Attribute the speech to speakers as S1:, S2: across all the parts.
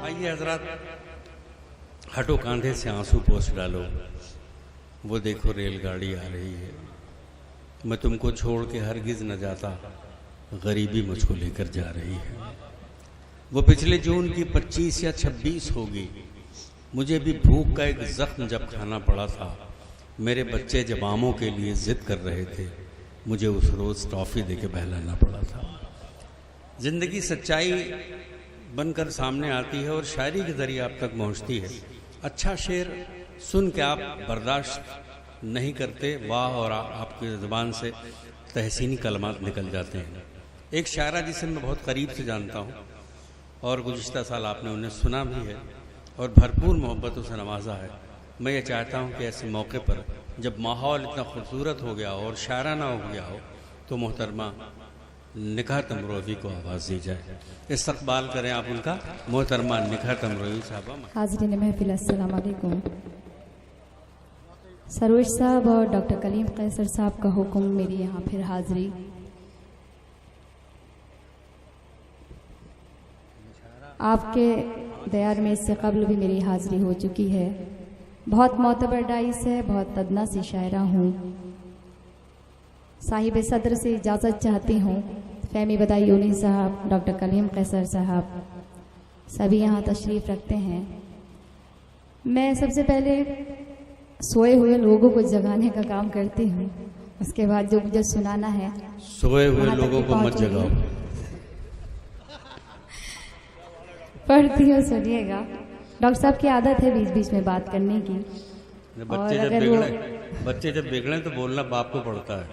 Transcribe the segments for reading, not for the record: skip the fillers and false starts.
S1: आइए हजरात, हटो कांधे से आंसू पोंछ डालो, वो देखो रेलगाड़ी आ रही है। मैं तुमको छोड़ के हरगिज न जाता, गरीबी मुझको लेकर जा रही है। वो पिछले जून की 25 या 26 होगी, मुझे भी भूख का एक जख्म जब खाना पड़ा था। मेरे बच्चे जब आमों के लिए जिद कर रहे थे, मुझे उस रोज़ टॉफ़ी देके बहलाना पड़ा था। ज़िंदगी सच्चाई बनकर सामने आती है और शायरी के ज़रिए आप तक पहुंचती है। अच्छा शेर सुन के आप बर्दाश्त नहीं करते, वाह, और आपकी ज़ुबान से तहसीनी कलमात निकल जाते हैं। एक शायरा जिसे मैं बहुत करीब से जानता हूँ और गुज़िश्ता साल आपने उन्हें सुना भी है और भरपूर मोहब्बतों से नवाजा है। मैं ये चाहता हूँ कि ऐसे मौके पर जब माहौल इतना खूबसूरत हो गया हो और शायराना हो गया हो, तो मोहतरमा निखात अमरोवी को आवाज़ दी जाए। इस्तकबाल करें आप उनका। मोहतरमा निखात अमरोवी साहबा।
S2: हाज़रीन महफिल, अस्सलाम वालेकुम। सरोज साहब और डॉक्टर कलीम कैसर साहब का हुक्म, मेरी यहाँ फिर हाज़िरी। आपके दयार में इससे कबल भी मेरी हाज़िरी हो चुकी है। बहुत मोतबर डाइस है, बहुत तदना सी शायरा हूँ। साहिब सदर से इजाज़त चाहती हूँ। फ़हमी बदायूनी साहब, डॉक्टर कलीम कैसर साहब सभी यहाँ तशरीफ़ रखते हैं। मैं सबसे पहले सोए हुए लोगों को जगाने का काम करती हूँ, उसके बाद जो मुझे सुनाना है।
S1: सोए हुए लोगों को मत जगाओ।
S2: पढ़ती हूँ, सुनिएगा। डॉक्टर साहब की आदत है बीच बीच में बात करने की।
S1: बच्चे जब बिगड़े तो बोलना बाप को पड़ता है।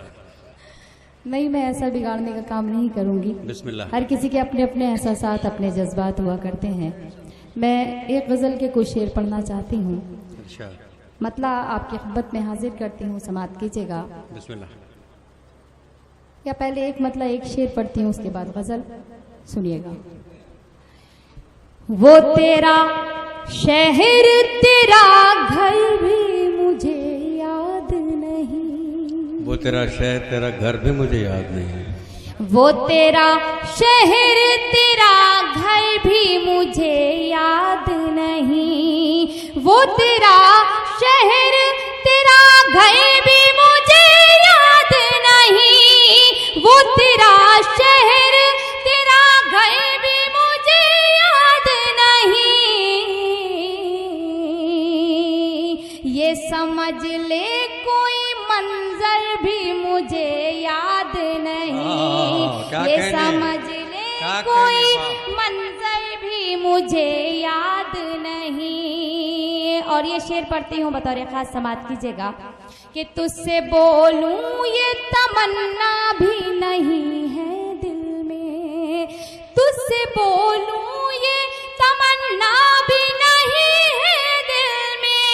S2: नहीं, मैं ऐसा बिगाड़ने का काम नहीं करूँगी।
S1: बिस्मिल्लाह।
S2: हर किसी के अपने अपने एहसासात, अपने जज्बात हुआ करते हैं। मैं एक गज़ल के कुछ शेर पढ़ना चाहती हूँ।
S1: अच्छा।
S2: मतलब आपकी खिदमत में हाजिर करती हूँ, समाअत कीजिएगा।
S1: बिस्मिल्लाह।
S2: या पहले एक शेर पढ़ती हूँ, उसके बाद गज़ल सुनिएगा। वो तेरा शहर तेरा घर भी मुझे याद नहीं।
S1: वो तेरा शहर तेरा घर भी मुझे याद नहीं।
S2: वो तेरा शहर तेरा घर भी मुझे याद नहीं। वो तेरा शहर तेरा घर भी मुझे याद नहीं। वो तेरा शहर तेरा घर भी मुझे याद नहीं। ये समझ ले कोई मंजर भी मुझे याद नहीं। ये समझ ले कोई मंजर भी मुझे याद नहीं। और ये शेर पढ़ती हूँ, बतौर खास समाअत कीजिएगा कि तुझसे बोलूं ये तमन्ना भी नहीं है दिल में। तुझसे बोलूं ये तमन्ना भी नहीं है दिल में।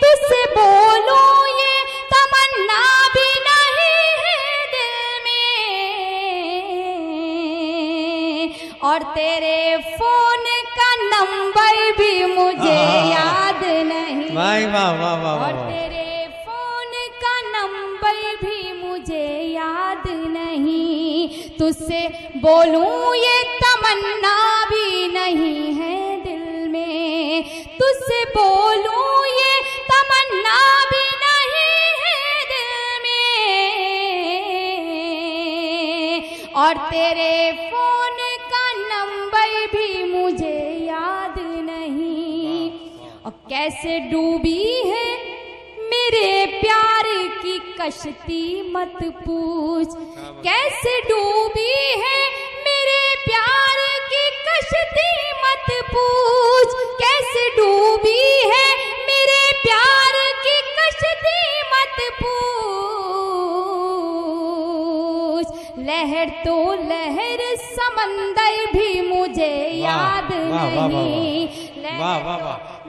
S2: तुझसे बोलूं ये तमन्ना भी नहीं है दिल में। और तेरे फोन का नंबर भी मुझे याद नहीं।
S1: वाह वाह वाह वाह।
S2: और तेरे फोन का नंबर भी मुझे याद नहीं। तुझसे बोलूं ये तमन्ना भी नहीं है दिल में। तुझसे बोलूं ये तमन्ना भी नहीं है दिल में। और तेरे फोन का नंबर भी मुझे याद नहीं। और कैसे डूबी है मेरे प्यार की कश्ती मत पूछ। कैसे डूबी है मेरे प्यार की कश्ती मत पूछ। कैसे डूबी है मेरे प्यार की कश्ती मत पूछ। लहर तो लहर समंदर भी मुझे याद नहीं।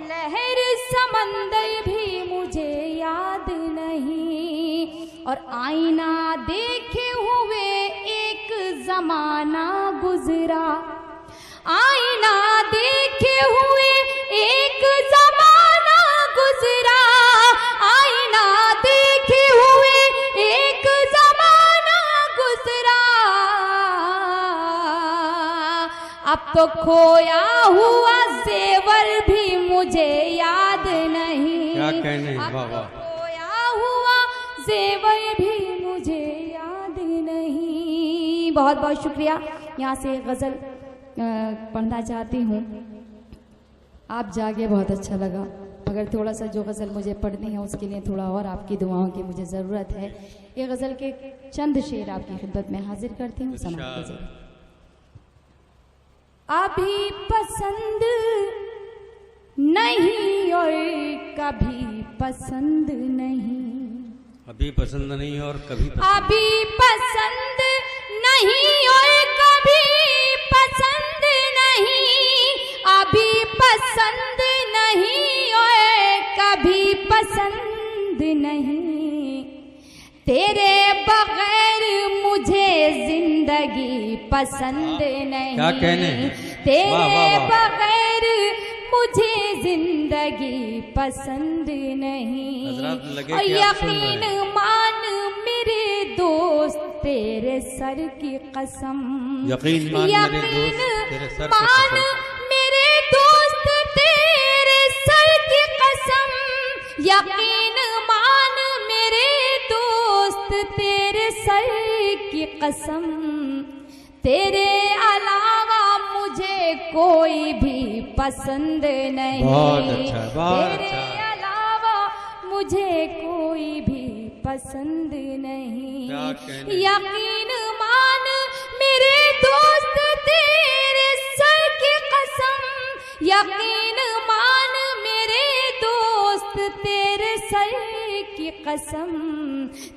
S2: लहर समंदर भी मुझे याद नहीं। और आईना देखे हुए एक जमाना गुजरा। आईना देखे हुए एक जमाना गुजरा। आईना देखे हुए एक जमाना गुजरा। अब तो खोया हुआ जेवर भी मुझे याद नहीं।
S1: क्या कहने,
S2: अब
S1: वाह
S2: तो
S1: वाह।
S2: खोया हुआ जेवर भी मुझे याद नहीं। बहुत बहुत शुक्रिया। यहाँ से गज़ल पढ़ना चाहती हूँ। आप जागे, बहुत अच्छा लगा, मगर थोड़ा सा जो गज़ल मुझे पढ़नी है उसके लिए थोड़ा और आपकी दुआओं की मुझे ज़रूरत है। ये गज़ल के चंद शेर आपकी खिदमत में हाजिर करती हूँ। समाप्त कीजिए। अभी पसंद नहीं और कभी पसंद नहीं,
S1: अभी पसंद नहीं और कभी पसंद,
S2: अभी पसंद नहीं और कभी पसंद नहीं, अभी पसंद नहीं और कभी पसंद नहीं, तेरे बगैर मुझे जिंदगी पसंद नहीं।
S1: क्या कहने,
S2: तेरे
S1: वाह वाह वाह।
S2: बगैर मुझे जिंदगी पसंद नहीं।
S1: हजरात लगे
S2: और
S1: कि आप सुन रहे
S2: यकीन
S1: हैं।
S2: मान मेरे दोस्त तेरे सर की कसम,
S1: यकीन मान मेरे दोस्त तेरे सर की
S2: मान
S1: कसम,
S2: मेरे दोस्त तेरे सर की कसम, यकीन मान मेरे दोस्त तेरे सर की कसम, तेरे अलावा मुझे कोई भी पसंद नहीं।
S1: बहुत अच्छा, बहुत
S2: तेरे
S1: अच्छा।
S2: अलावा मुझे कोई भी पसंद नहीं।
S1: क्या कहने।
S2: यकीन मान मेरे दोस्त तेरे सर की कसम, यकीन मान मेरे दोस्त तेरे सर की कसम,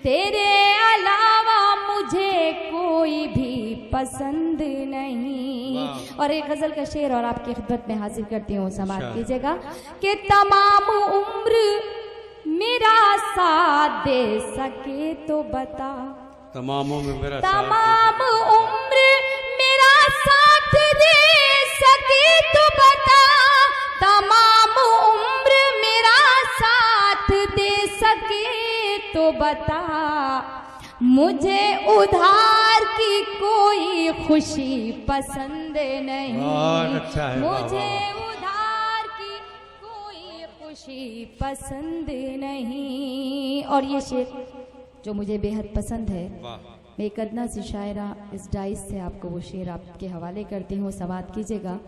S2: तेरे अलावा मुझे कोई भी पसंद नहीं।
S1: वाह।
S2: और एक गजल का शेर और आपकी खिदमत में हाजिर करती हूँ। समाप्त
S1: अच्छा।
S2: कीजिएगा कि तमाम उम्र मेरा साथ दे सके तो बता,
S1: तमामों में मेरा
S2: तमाम उम्र मेरा साथ दे सके तो बता, तमाम उम्र मेरा साथ दे सके तो बता, मुझे उधार की कोई खुशी पसंद नहीं।
S1: बहुत अच्छा है, वाह,
S2: मुझे
S1: वाह।
S2: उधार की कोई खुशी पसंद नहीं। और ये शेर जो मुझे बेहद पसंद है,
S1: वाह।
S2: मैं एक अदना सी शायरा इस डाइस से आपको वो शेर आपके हवाले करती हूँ। समाप्त कीजिएगा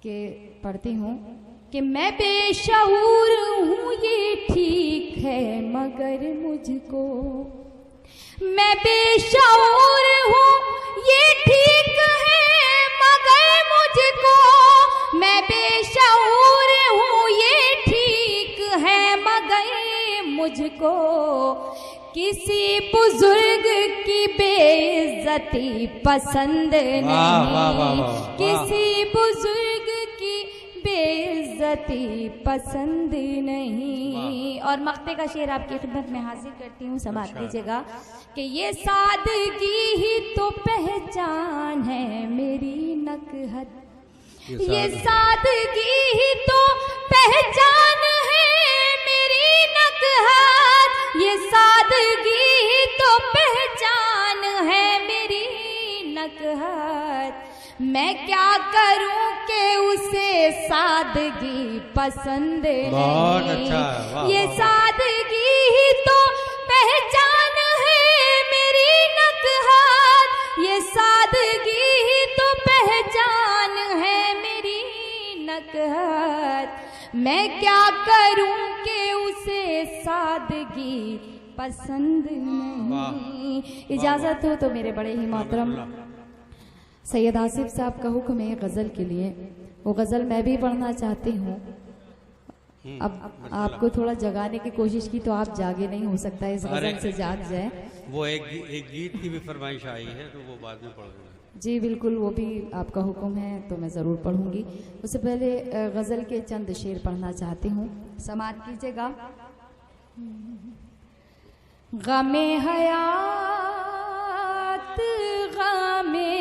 S2: कि पढ़ती हूँ कि मैं बेशऊर हूँ ये ठीक है मगर मुझको, मैं बेशऊर हूँ ये ठीक है मगर मुझको, मैं बेशऊर हूँ ये ठीक है मगर मुझको, किसी बुजुर्ग की बेइज्जती पसंद नहीं।
S1: वाह, वाह, वाह, वाह।
S2: किसी बुजुर्ग की बेइज्जती पसंद नहीं। और मक्ते का शेर आपकी खिदमत में हाजिर करती हूँ। समाप्त कीजिएगा कि ये सादगी ही तो पहचान है मेरी नकहत, ये सादगी ही तो पहचान है मेरी नकहत, ये सादगी ही तो पहचान है मेरी नकहत, मैं क्या करूं कि उसे सादगी पसंद
S1: बहुत
S2: नहीं।
S1: अच्छा है, वाह,
S2: ये
S1: वाह।
S2: सादगी ही तो पहचान है मेरी नकहत, ये सादगी ही तो पहचान है मेरी नकहत, मैं क्या करूं कि उसे सादगी पसंद नहीं। इजाजत हो तो मेरे बड़े ही मोहतरम सैयद आसिफ साहब का हुक्म है गज़ल के लिए, वो गज़ल मैं भी पढ़ना चाहती हूँ। अब आपको थोड़ा जगाने की कोशिश की तो आप जागे नहीं, हो सकता है इस गज़ल से जाग जाए।
S1: वो एक गीत की भी फरमाइश आई है तो वो बाद में पढ़ लेना।
S2: जी बिल्कुल, वो भी आपका हुक्म है तो मैं ज़रूर पढ़ूंगी। उससे पहले गज़ल के चंद शेर पढ़ना चाहती हूँ। समाप्त कीजिएगा। गमे हयात गमे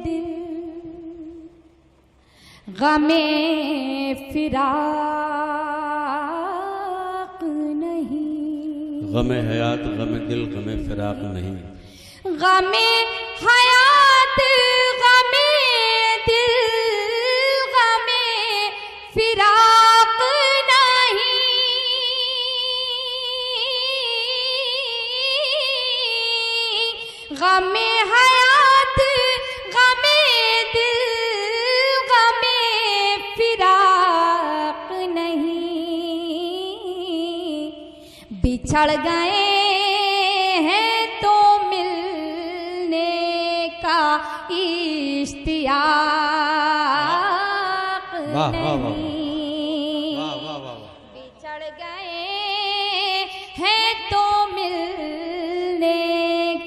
S2: दिल, गमे फिराक नहीं,
S1: गमे हयात गमे दिल गमे फिराक नहीं,
S2: गमे हयात बिछड़ गए हैं तो मिलने का इश्तियाक नहीं। बिछड़ गए हैं तो मिलने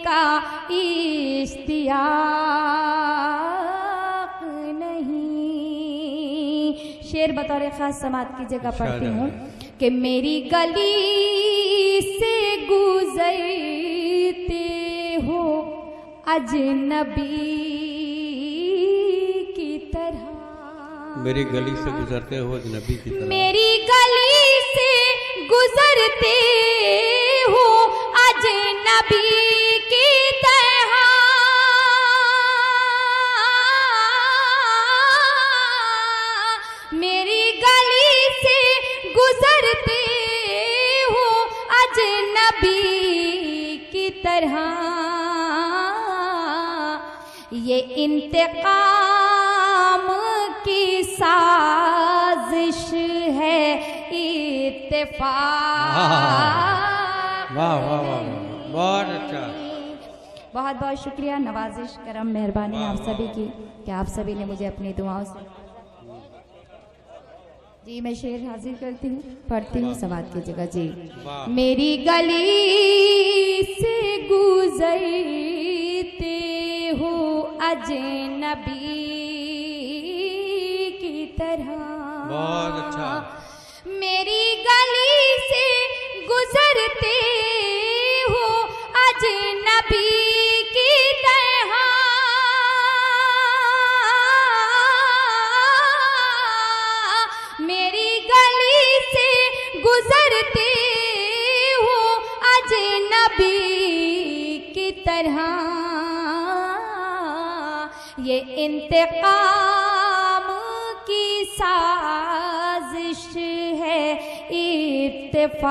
S2: का इश्तियाक नहीं। शेर बतौर खास समात की जगह पढ़ती हूँ कि मेरी गली से गुजरते हो अजनबी की तरह।
S1: मेरी गली से गुजरते हो अजनबी की तरह।
S2: मेरी गली से गुजरते हो अजनबी की तरह। मेरी गली से गुजरते हो अजनबी की तरह। ये इंतकाम की साजिश है इत्तेफाक।
S1: वाह वाह वाह वाह, बहुत अच्छा।
S2: बहुत बहुत शुक्रिया, नवाजिश करम मेहरबानी आप सभी की कि आप सभी ने मुझे अपनी दुआओं से। जी मैं शेर हाजिर करती हूँ, पढ़ती हूँ समात की जगह। जी मेरी गली से गुजरते हो अजनबी की तरह।
S1: बहुत अच्छा।
S2: मेरी गली से गुजरते हो अजनबी की तरह। मेरी गली से गुजरते हो अजनबी की तरह। ये इंतकाम की साजिश है इत्तेफाक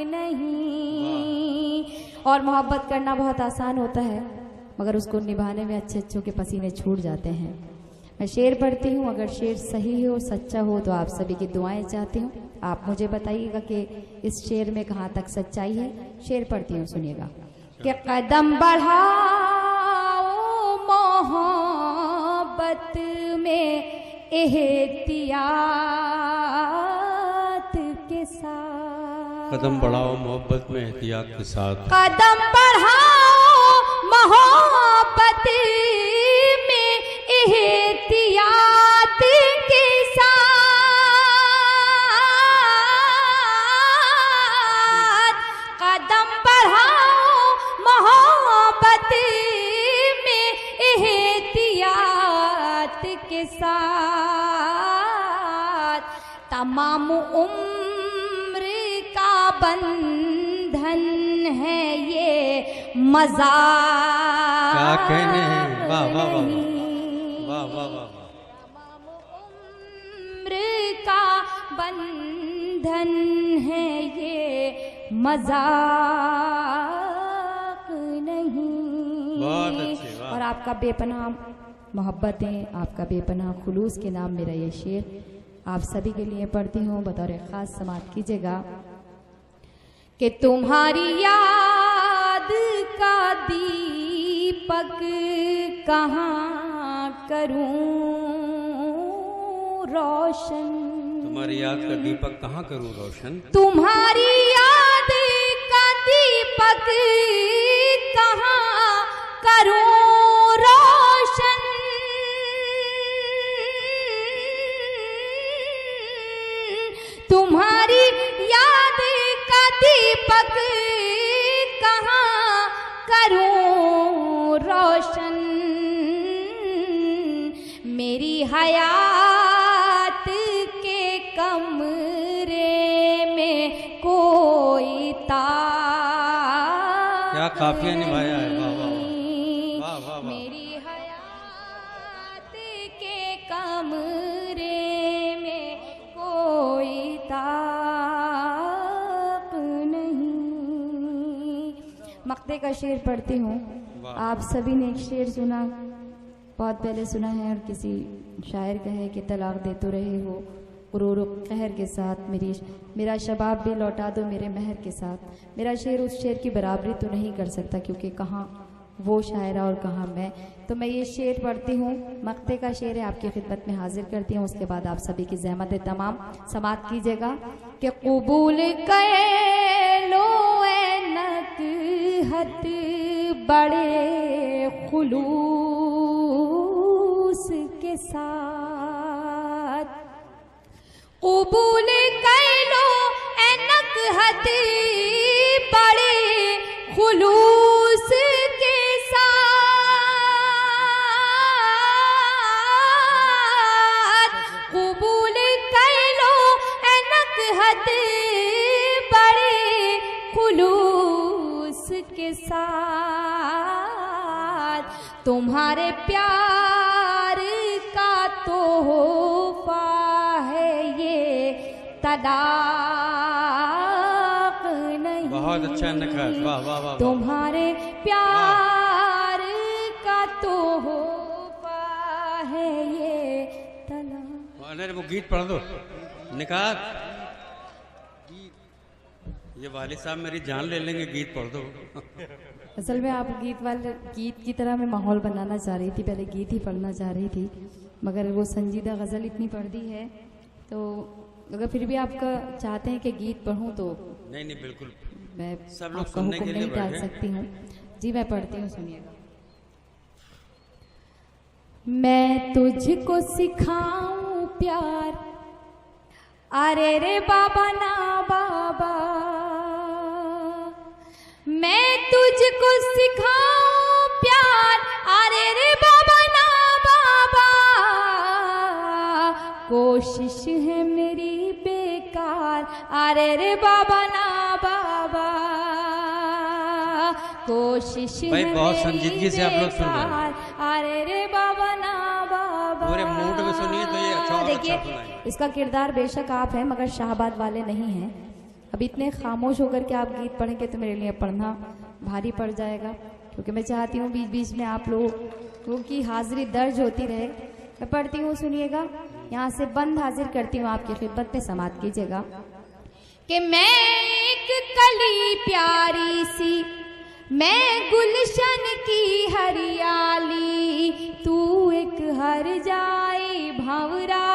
S2: नहीं। और मोहब्बत करना बहुत आसान होता है मगर उसको निभाने में अच्छे अच्छों के पसीने छूट जाते हैं। मैं शेर पढ़ती हूँ, अगर शेर सही हो सच्चा हो तो आप सभी की दुआएं चाहती हूँ। आप मुझे बताइएगा कि इस शेर में कहाँ तक सच्चाई है। शेर पढ़ती हूँ, सुनिएगा कि कदम बढ़ाओ मोहब्बत में एहतियात के साथ।
S1: कदम बढ़ाओ मोहब्बत में एहतियात के साथ।
S2: कदम बढ़ाओ मोहब्बत में एहतियात के साथ। कदम बढ़ाओ मोहब्बत में एहतियात के साथ। तमाम उम्र का बंधन है ये मज़ाक।
S1: क्या कहने हैं, वाह वाह वाह वाह वाह वाह।
S2: तमाम उम्र का बंधन है ये मज़ाक नहीं।
S1: बहुत अच्छे, वाह।
S2: और आपका बेपनाह मोहब्बतें, आपका बेपनाह खुलूस के नाम मेरा ये शेर आप सभी के लिए पढ़ती हूँ, बतौर खास समात कीजिएगा कि तुम्हारी याद का दीपक कहाँ करूं रोशन।
S1: तुम्हारी याद का दीपक कहाँ करूँ रोशन।
S2: तुम्हारी याद का दीपक कहाँ करूं रोशन। तुम्हारी याद का दीपक कहाँ करूं रोशन। मेरी हयात के कमरे में कोई तार।
S1: क्या काफिया निभाया है, वाह वाह वाह वाह।
S2: मेरी हयात के कमरे में कोई ताक नहीं। मक्ते का शेर पढ़ती हूँ। आप सभी ने एक शेर सुना, बहुत पहले सुना है, और किसी शायर का है कि तलाक दे तो रहे हो गुरूर व कहर के साथ मेरा शबाब भी लौटा दो मेरे महर के साथ। मेरा शेर उस शेर की बराबरी तो नहीं कर सकता, क्योंकि कहाँ वो शायरा और कहाँ मैं। तो मैं ये शेर पढ़ती हूँ, मक्ते का शेर है, आपकी खिदमत में हाजिर करती हूँ। उसके बाद आप सभी की ज़हमत तमाम समात कीजिएगा कि कबूल कर लो ए नकहत बड़े खुलूस के साथ, कबूल कर लो ए नकहत बड़े खुलूस के साथ, कबूल कर लो ए नकहत बड़े खुलूस के साथ। तुम्हारे प्यार का तोहफा है ये तलाक नहीं।
S1: बहुत अच्छा नकाश, वाह वाह वाह।
S2: तुम्हारे प्यार का तोहफा है ये तलाक।
S1: अरे वो गीत पढ़ दो निकाह। ये वालिद साहब मेरी जान ले लेंगे, गीत पढ़ दो।
S2: असल में आप गीत की तरह मैं माहौल बनाना चाह रही थी, पहले गीत ही पढ़ना चाह रही थी, मगर वो संजीदा गज़ल इतनी पढ़ दी है, तो अगर फिर भी आपका चाहते हैं कि गीत पढ़ूं तो
S1: नहीं नहीं बिल्कुल,
S2: मैं
S1: सब लोग
S2: आपका
S1: सुनने
S2: हुक्म
S1: के लिए
S2: नहीं टाल
S1: बैठे।
S2: सकती हूँ। जी मैं पढ़ती हूँ, सुनिएगा। मैं तुझको सिखाऊं प्यार, अरे रे बाबा ना बाबा, मैं तुझको सिखाऊं प्यार, अरे रे बाबा ना बाबा, कोशिश है मेरी बेकार, अरे रे बाबा ना बाबा, कोशिश
S1: भाई
S2: है
S1: बहुत
S2: मेरी
S1: संजीदगी से आप लोग सुन रहे हैं।
S2: बेकार, अरे रे बाबा ना बाबा।
S1: पूरे मूड में सुनिए तो ये अच्छा और
S2: देखिए,
S1: अच्छा सुनाएंगे।
S2: इसका किरदार बेशक आप हैं, मगर शाहबाद वाले नहीं हैं। अब इतने खामोश होकर के आप गीत पढ़ेंगे तो मेरे लिए पढ़ना भारी पड़ जाएगा, क्योंकि मैं चाहती हूँ बीच बीच में आप लोगों की हाजिरी दर्ज होती रहे। मैं पढ़ती हूँ, सुनिएगा। यहाँ से बंद हाजिर करती हूँ, आपकी खिदमत में समात कीजिएगा कि मैं एक कली प्यारी सी, मैं गुलशन की हरियाली, तू एक हर जाए भंवरा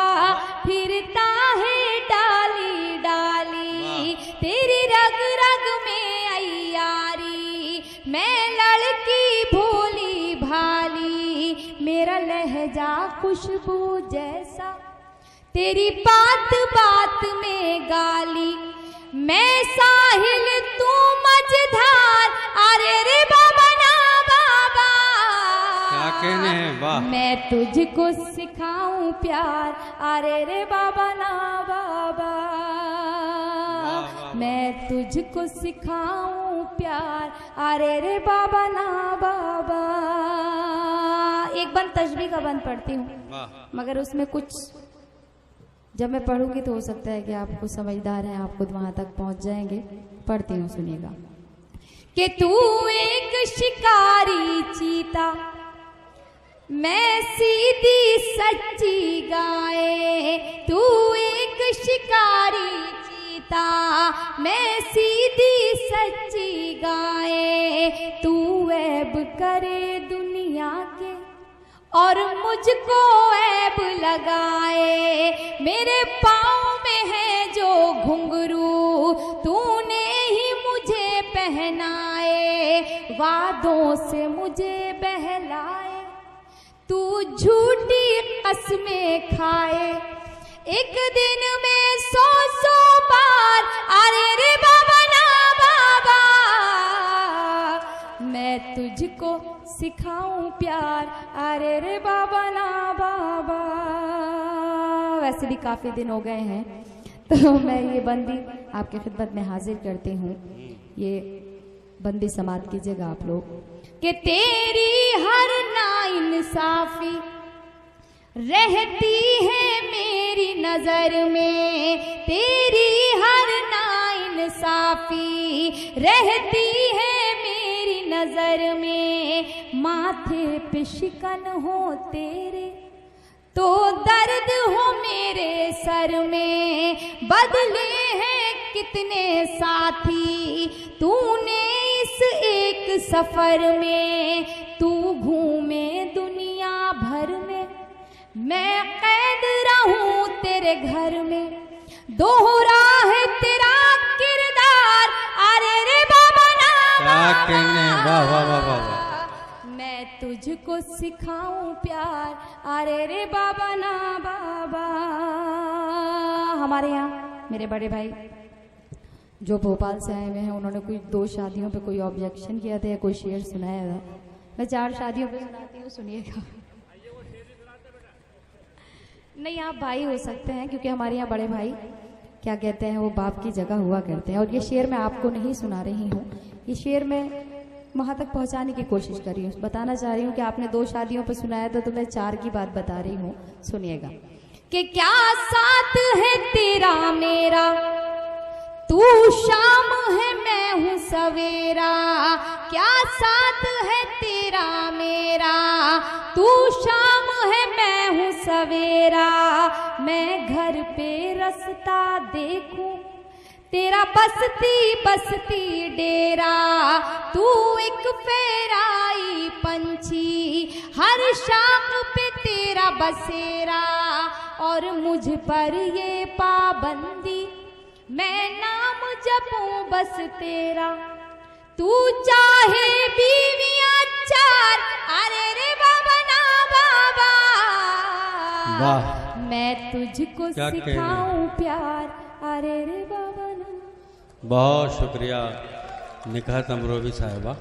S2: फिरता है डाली डाली, तेरी रग रग में अय्यारी, मैं लड़की भोली भाली, मेरा लहजा खुशबू जैसा, तेरी बात बात में गाली, मैं साहिल तू मझधार, अरे रे बाबा ना बाबा,
S1: क्या कहने हैं, वाह।
S2: मैं तुझको सिखाऊं प्यार, अरे रे बाबा ना बाबा, मैं तुझको सिखाऊं प्यार, अरे रे बाबा ना बाबा। एक बंद तशबीह का बंद पढ़ती हूँ, मगर उसमें कुछ जब मैं पढ़ूंगी तो हो सकता है कि आपको समझदार हैं, आप खुद वहां तक पहुंच जाएंगे। पढ़ती हूँ, सुनिएगा कि तू एक शिकारी चीता, मैं सीधी सच्ची गाय, तू एक शिकारी चीता, मैं सीधी सच्ची गाय, तू ऐब करे दुनिया के और मुझको ऐब लगाए, मेरे पाँव में है जो घुंघरू, तूने ही मुझे पहनाए, वादों से मुझे बहलाए, तू झूठी कसमें खाए, एक दिन में 100 बार, अरे रे बाबा ना बाबा, मैं तुझको सिखाऊं प्यार, अरे रे बाबा ना बाबा। वैसे भी काफी दिन हो गए हैं, तो मैं ये बंदी आपकी खिदमत में हाजिर करती हूँ। ये बंदी समात कीजिएगा आप लोग कि तेरी हर नाइंसाफी रहती है मेरी नजर में, तेरी हर नाइंसाफी रहती है मेरी नजर में, माथे पे शिकन हो तेरे तो दर्द हो मेरे सर में, बदले हैं कितने साथी तूने इस एक सफर में। तू घूमे दुनिया भर में, मैं कैद रहूं तेरे घर में। दोहरा है तेरा किरदार, अरे रे बाबा ना
S1: क्या कहने, वाह वाह वाह वाह वाह।
S2: मैं तुझको सिखाऊं प्यार, अरे रे बाबा ना बाबा। हमारे यहाँ मेरे बड़े भाई जो भोपाल से आए हुए हैं, उन्होंने कोई 2 शादियों पे कोई ऑब्जेक्शन किया था या कोई शेर सुनाया था। मैं 4 शादियों पे सुनाती हूँ, सुनिएगा। नहीं, आप भाई हो सकते हैं, क्योंकि हमारे यहाँ बड़े भाई क्या कहते हैं, वो बाप की जगह हुआ करते हैं। और ये शेर मैं आपको नहीं सुना रही हूँ, ये शेर मैं वहाँ तक पहुँचाने की कोशिश कर रही हूँ। बताना चाह रही हूँ कि आपने 2 शादियों पर सुनाया था, तो मैं 4 की बात बता रही हूँ, सुनिएगा। कि क्या साथ है तेरा मेरा, तू शाम है मैं हूँ सवेरा। क्या साथ है तेरा मेरा, तू शाम है मैं हूँ सवेरा। मैं घर पे रास्ता देखूं तेरा बसती बसती डेरा। तू एक फेराई पंछी, हर शाम पे तेरा बसेरा। और मुझ पर ये पाबंदी, मैं नाम जपूं बस तेरा। तू चाहे बीवियां 4, अरे रे बाबा ना बाबा।
S1: वाह,
S2: मैं तुझको
S1: क्या कहने।
S2: सिखाऊं प्यार, अरे रे बाबा ना।
S1: बहुत शुक्रिया निकाहत अमरोवी साहिबा।